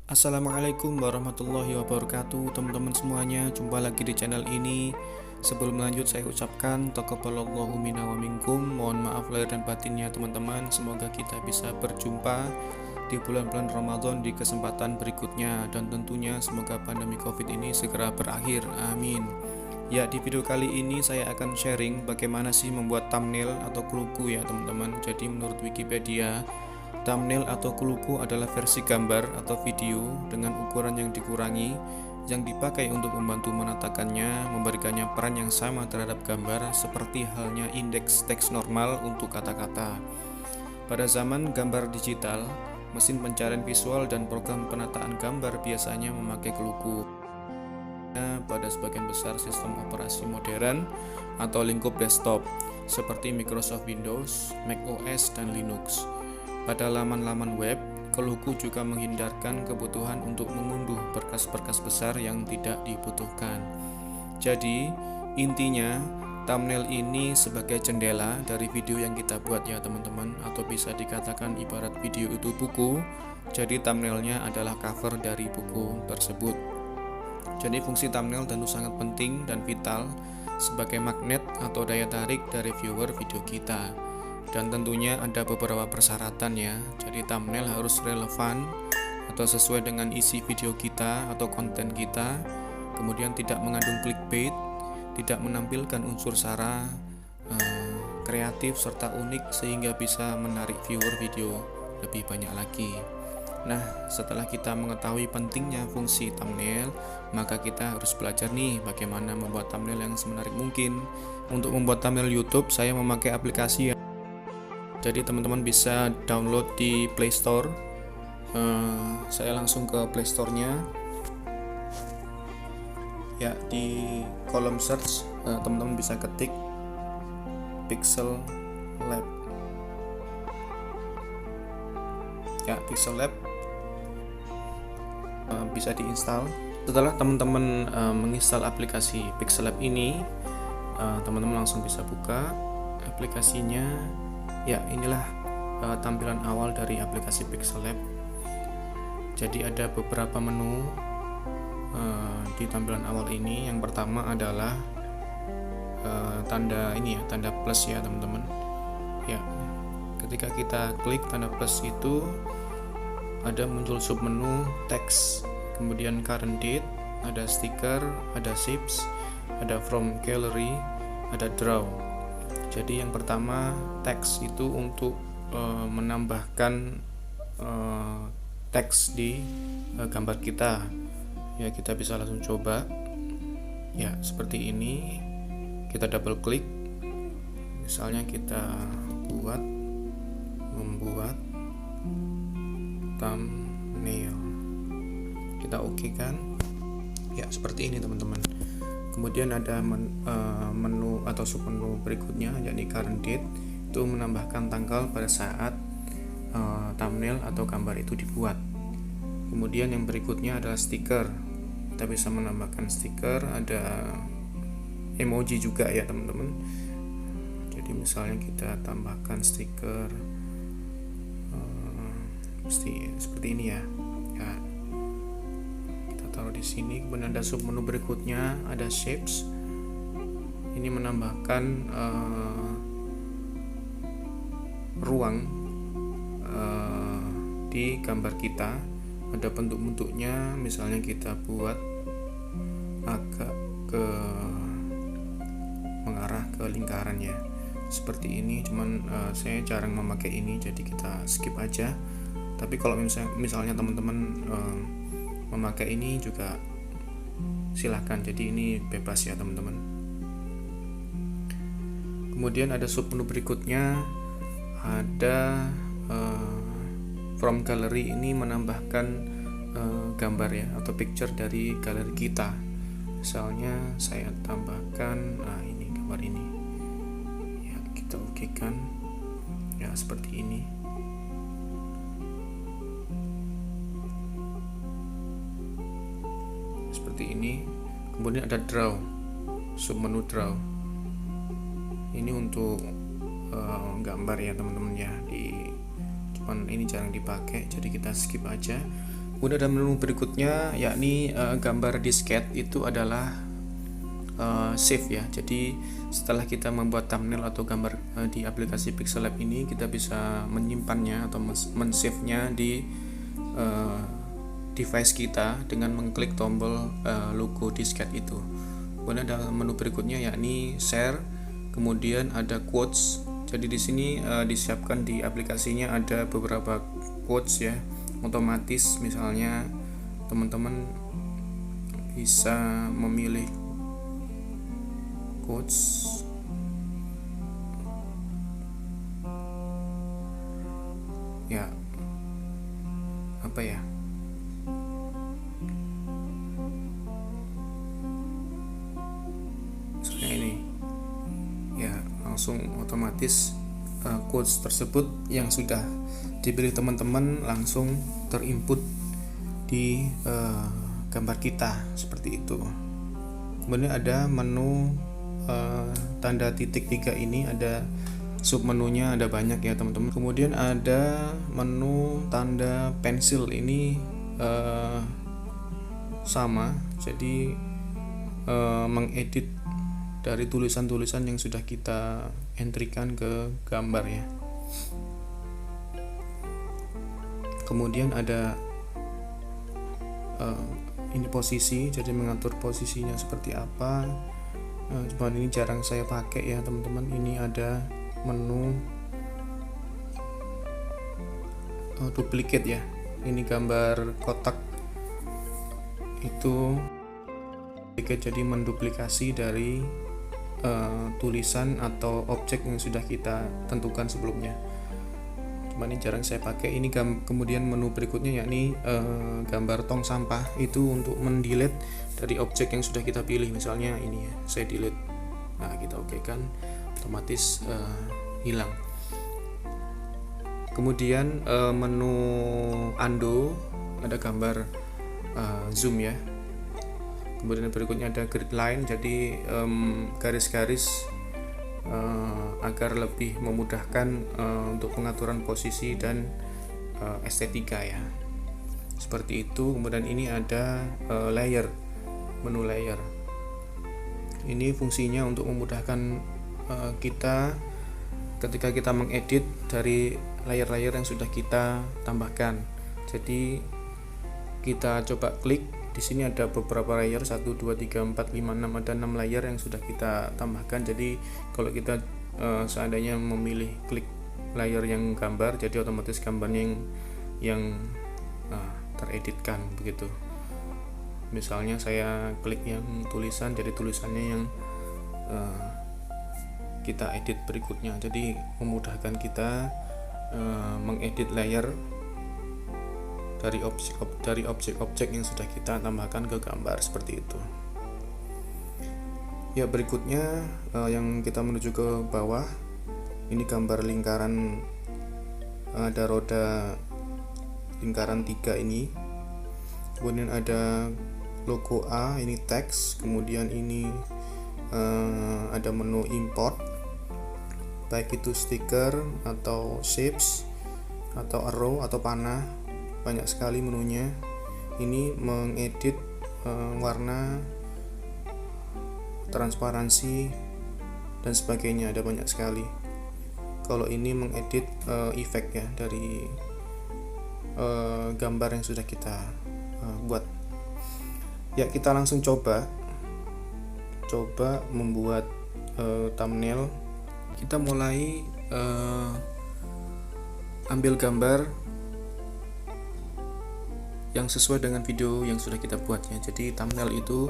Assalamualaikum warahmatullahi wabarakatuh, teman-teman semuanya. Jumpa lagi di channel ini. Sebelum lanjut, saya ucapkan taqabbalallahu minna wa minkum. Mohon maaf lahir dan batinnya teman-teman. Semoga kita bisa berjumpa di bulan-bulan Ramadan di kesempatan berikutnya, dan tentunya semoga pandemi Covid ini segera berakhir. Amin. Ya, di video kali ini saya akan sharing bagaimana sih membuat thumbnail atau clue ya teman-teman. Jadi menurut Wikipedia, thumbnail atau clue adalah versi gambar atau video dengan ukuran yang dikurangi yang dipakai untuk membantu menatakannya, memberikannya peran yang sama terhadap gambar seperti halnya indeks teks normal untuk kata-kata. Pada zaman gambar digital, mesin pencarian visual dan program penataan gambar biasanya memakai clue. Pada sebagian besar sistem operasi modern atau lingkup desktop seperti Microsoft Windows, Mac OS, dan Linux. Pada laman-laman web, clue juga menghindarkan kebutuhan untuk mengunduh berkas-berkas besar yang tidak dibutuhkan. Jadi, intinya thumbnail ini sebagai jendela dari video yang kita buat ya teman-teman, atau bisa dikatakan ibarat video itu buku, jadi thumbnailnya adalah cover dari buku tersebut. Jadi fungsi thumbnail tentu sangat penting dan vital sebagai magnet atau daya tarik dari viewer video kita. Dan tentunya ada beberapa persyaratan ya. Jadi thumbnail harus relevan atau sesuai dengan isi video kita atau konten kita. Kemudian tidak mengandung clickbait, tidak menampilkan unsur sara, kreatif serta unik sehingga bisa menarik viewer video lebih banyak lagi. Nah, setelah kita mengetahui pentingnya fungsi thumbnail, maka kita harus belajar nih bagaimana membuat thumbnail yang semenarik mungkin. Untuk membuat thumbnail YouTube, saya memakai aplikasi ya. Jadi teman-teman bisa download di Play Store. Saya langsung ke Play Store-nya. Ya, di kolom search teman-teman bisa ketik Pixel Lab. Ya, Pixel Lab bisa diinstal. Setelah teman-teman menginstal aplikasi Pixel Lab ini, teman-teman langsung bisa buka aplikasinya. Ya, inilah tampilan awal dari aplikasi Pixel Lab. Jadi ada beberapa menu di tampilan awal ini. Yang pertama adalah tanda ini ya, tanda plus ya teman-teman. Ya, ketika kita klik tanda plus itu ada muncul submenu teks, kemudian current date, ada stiker, ada shapes, ada from gallery, ada draw. Jadi yang pertama teks itu untuk menambahkan teks di gambar kita. Ya, kita bisa langsung coba. Ya, seperti ini. Kita double klik. Misalnya kita membuat thumbnail, kita oke kan ya, seperti ini teman-teman. Kemudian ada menu atau submenu berikutnya, yakni current date, itu menambahkan tanggal pada saat thumbnail atau gambar itu dibuat. Kemudian yang berikutnya adalah stiker, kita bisa menambahkan stiker, ada emoji juga ya teman-teman. Jadi misalnya kita tambahkan stiker seperti ini ya. Ya, kita taruh di sini. Kemudian ada submenu berikutnya, ada shapes. Ini menambahkan ruang di gambar kita. Ada bentuk-bentuknya, misalnya kita buat agak mengarah ke lingkaran ya, seperti ini. Cuman saya jarang memakai ini, jadi kita skip aja. Tapi kalau misalnya teman-teman memakai ini juga silahkan, jadi ini bebas ya teman-teman. Kemudian ada submenu berikutnya, ada from gallery, ini menambahkan gambar ya atau picture dari galeri kita. Misalnya saya tambahkan ini gambar ini ya, kita oke kan ya, seperti ini. Seperti ini. Kemudian ada draw, submenu draw, ini untuk gambar ya teman-teman ya, cuman ini jarang dipakai, jadi kita skip aja. Kemudian ada menu berikutnya yakni gambar disket, itu adalah save ya. Jadi setelah kita membuat thumbnail atau gambar di aplikasi Pixel Lab ini, kita bisa menyimpannya atau men-save-nya di device kita dengan mengklik tombol logo disket itu. Kemudian ada menu berikutnya yakni share, kemudian ada quotes. Jadi di sini disiapkan di aplikasinya ada beberapa quotes ya, otomatis. Misalnya teman-teman bisa memilih quotes ya, apa ya, misalnya ini ya, langsung otomatis quotes tersebut yang sudah dipilih teman-teman langsung terinput di gambar kita seperti itu. Kemudian ada menu tanda titik 3 ini, ada sub menunya, ada banyak ya teman-teman. Kemudian ada menu tanda pensil, ini sama, jadi mengedit dari tulisan-tulisan yang sudah kita entrykan ke gambar ya. Kemudian ada ini posisi, jadi mengatur posisinya seperti apa. Cuman ini jarang saya pakai ya teman-teman. Ini ada menu duplicate ya, ini gambar kotak itu duplicate, jadi menduplikasi dari tulisan atau objek yang sudah kita tentukan sebelumnya. Cuman ini jarang saya pakai. Ini kemudian menu berikutnya yakni gambar tong sampah, itu untuk mendelete dari objek yang sudah kita pilih. Misalnya ini ya, saya delete, nah kita oke kan, otomatis hilang. Kemudian menu undo, ada gambar zoom ya. Kemudian berikutnya ada grid line, jadi garis-garis agar lebih memudahkan untuk pengaturan posisi dan estetika ya, seperti itu. Kemudian ini ada layer, menu layer. Ini fungsinya untuk memudahkan kita ketika kita mengedit dari layer-layer yang sudah kita tambahkan. Jadi kita coba klik di sini, ada beberapa layer, 1 2 3 4 5 6, ada 6 layer yang sudah kita tambahkan. Jadi kalau kita seandainya memilih klik layer yang gambar, jadi otomatis gambarnya yang tereditkan begitu. Misalnya saya klik yang tulisan, jadi tulisannya yang kita edit berikutnya. Jadi memudahkan kita mengedit layer dari objek-objek yang sudah kita tambahkan ke gambar seperti itu. Ya, berikutnya yang kita menuju ke bawah, ini gambar lingkaran, ada roda lingkaran 3 ini. Kemudian ada logo A, ini teks. Kemudian ini ada menu import, baik itu stiker atau shapes atau arrow atau panah, banyak sekali menunya. Ini mengedit warna, transparansi dan sebagainya, ada banyak sekali. Kalau ini mengedit efek ya dari gambar yang sudah kita buat. Ya, kita langsung coba membuat thumbnail. Kita mulai ambil gambar yang sesuai dengan video yang sudah kita buat ya. Jadi thumbnail itu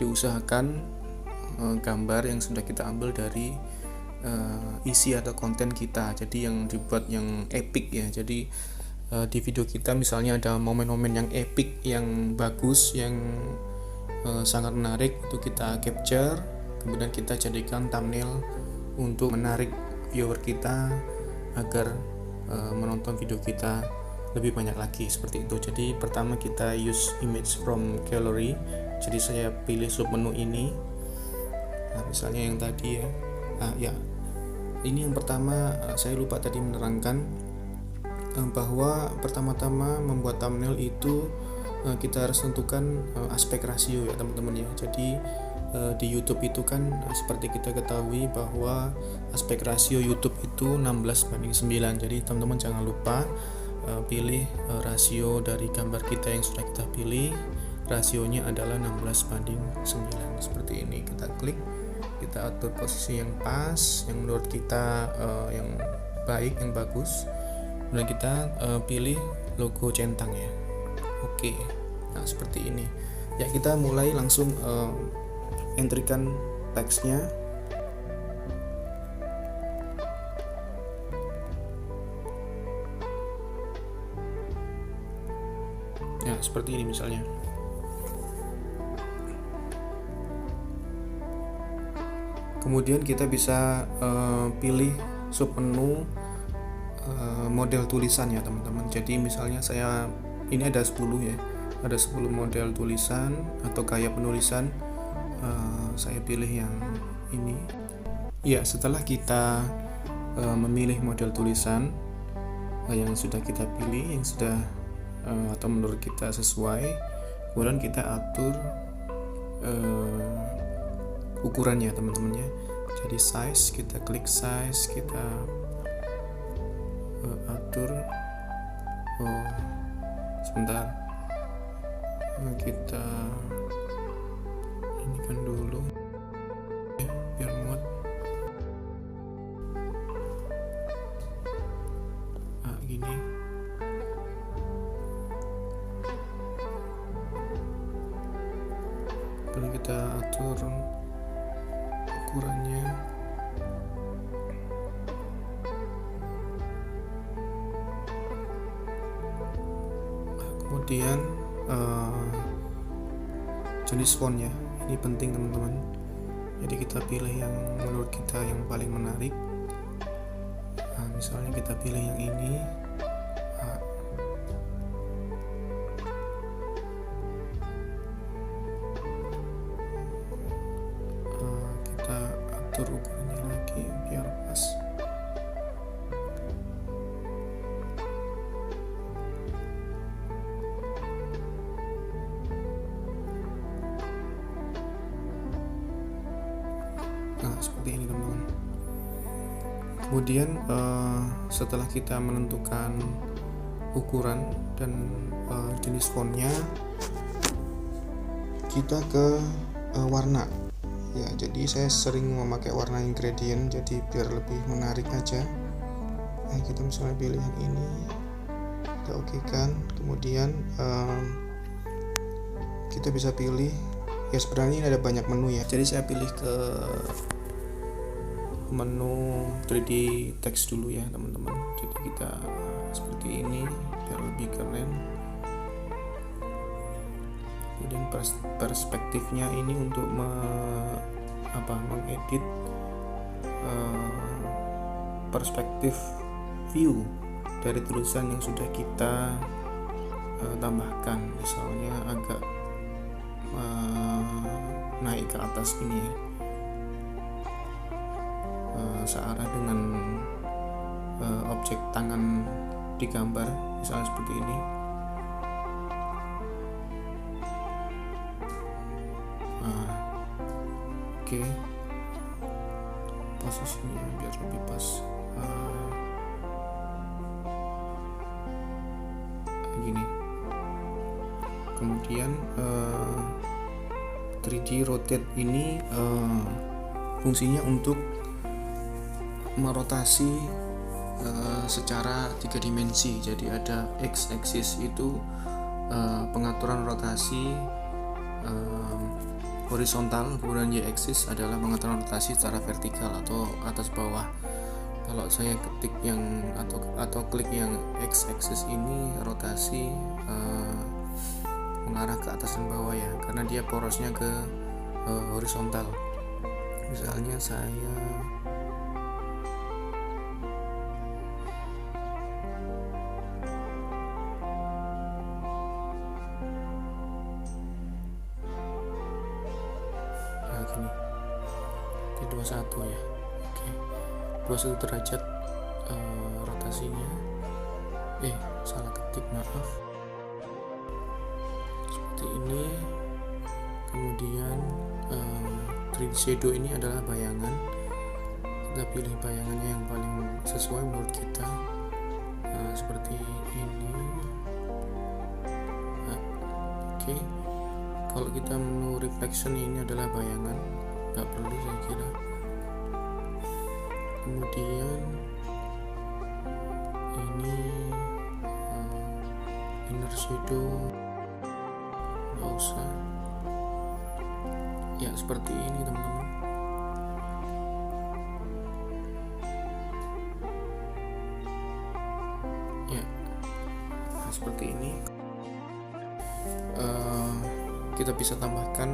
diusahakan gambar yang sudah kita ambil dari isi atau konten kita, jadi yang dibuat yang epic ya. Jadi di video kita misalnya ada momen-momen yang epic, yang bagus, yang sangat menarik, itu kita capture, kemudian kita jadikan thumbnail untuk menarik viewer kita agar menonton video kita lebih banyak lagi, seperti itu. Jadi pertama kita use image from gallery, jadi saya pilih sub menu ini. Nah, misalnya yang tadi ya, ini yang pertama saya lupa tadi menerangkan, bahwa pertama-tama membuat thumbnail itu kita harus tentukan aspek rasio ya teman-teman ya. Jadi di YouTube itu kan seperti kita ketahui bahwa aspek rasio YouTube itu 16:9. Jadi teman-teman jangan lupa pilih rasio dari gambar kita yang sudah kita pilih, rasionya adalah 16:9 seperti ini. Kita klik, kita atur posisi yang pas, yang menurut kita yang baik, yang bagus. Kemudian kita pilih logo centang ya. Oke, nah seperti ini ya. Kita mulai langsung entrikan teksnya. Ya seperti ini misalnya. Kemudian kita bisa pilih submenu model tulisan ya teman-teman. Jadi misalnya ini ada 10 ya, ada 10 model tulisan atau gaya penulisan. Saya pilih yang ini ya. Setelah kita memilih model tulisan yang sudah kita pilih, yang sudah atau menurut kita sesuai, kemudian kita atur ukurannya teman-teman ya. Jadi size, kita klik size, kita atur. Sebentar, kita ini kan dulu ya, biar muat. Gini. Lalu kita atur ukurannya. Kemudian jenis fontnya ini penting teman-teman. Jadi kita pilih yang menurut kita yang paling menarik. Misalnya kita pilih yang ini. Kita atur ukurannya lagi biar pas. Nah seperti ini teman-teman. Kemudian setelah kita menentukan ukuran dan jenis fontnya, kita ke warna ya. Jadi saya sering memakai warna ingredient, jadi biar lebih menarik aja. Nah kita misalnya pilih yang ini, kita oke kan. Kemudian kita bisa pilih ya, sebenarnya ini ada banyak menu ya. Jadi saya pilih ke menu 3D text dulu ya teman-teman. Jadi kita seperti ini biar lebih keren. Kemudian perspektifnya ini untuk mengedit perspektif view dari tulisan yang sudah kita tambahkan. Misalnya agak naik ke atas ini ya, searah dengan objek tangan di gambar, misalnya seperti ini. Oke. Posisinya biar lebih pas. Gini. Kemudian 3D rotate ini fungsinya untuk merotasi secara 3 dimensi. Jadi ada x-axis itu pengaturan rotasi horizontal, kemudian y-axis adalah pengaturan rotasi secara vertikal atau atas bawah. Kalau saya ketik yang atau klik yang x-axis ini, rotasi mengarah ke atas dan bawah ya, karena dia porosnya ke horizontal. Misalnya saya gini, di 21 ya. Oke, 21 derajat rotasinya. Salah ketik, maaf. Seperti ini. Kemudian 3D shadow ini adalah bayangan. Kita pilih bayangannya yang paling sesuai menurut kita. Seperti ini. Oke. Kalau kita menu reflection, ini adalah bayangan, nggak perlu saya kira. Kemudian ini inner shadow, nggak usah. Ya seperti ini teman-teman. Ya, nah, seperti ini. Kita bisa tambahkan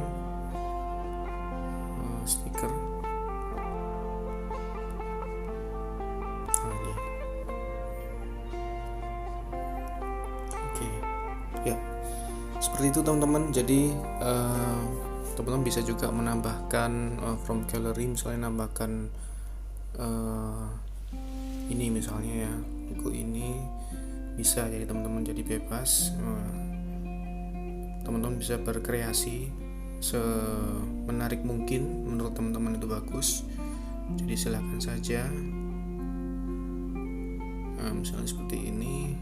stiker. Ini. Oke, ya seperti itu teman-teman. Jadi teman-teman bisa juga menambahkan from gallery, misalnya nambahkan ini misalnya ya, logo ini bisa. Jadi teman-teman jadi bebas. Teman-teman bisa berkreasi semenarik mungkin menurut teman-teman itu bagus. Jadi silakan saja. Misalnya seperti ini.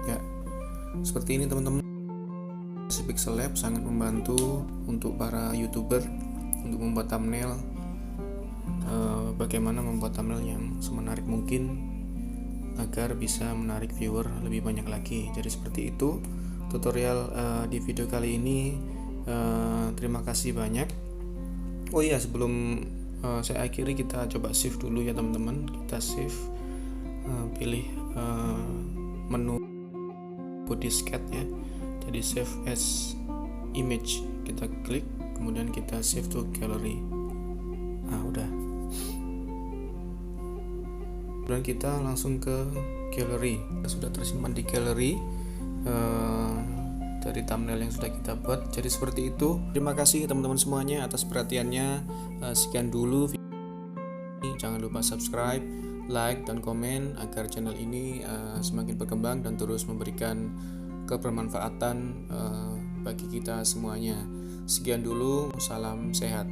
Ya, seperti ini teman-teman. Pixel Lab sangat membantu untuk para YouTuber untuk membuat thumbnail. Bagaimana membuat thumbnail yang semenarik mungkin agar bisa menarik viewer lebih banyak lagi. Jadi seperti itu tutorial di video kali ini. Terima kasih banyak. Oh iya, sebelum saya akhiri, kita coba save dulu ya teman-teman. Kita save, pilih menu body sketch ya. Jadi save as image, kita klik, kemudian kita save to gallery. Udah. Kemudian kita langsung ke gallery. Sudah tersimpan di gallery dari thumbnail yang sudah kita buat. Jadi seperti itu. Terima kasih teman-teman semuanya atas perhatiannya. Sekian dulu video ini. Jangan lupa subscribe, like, dan komen agar channel ini semakin berkembang dan terus memberikan kebermanfaatan bagi kita semuanya. Sekian dulu, salam sehat.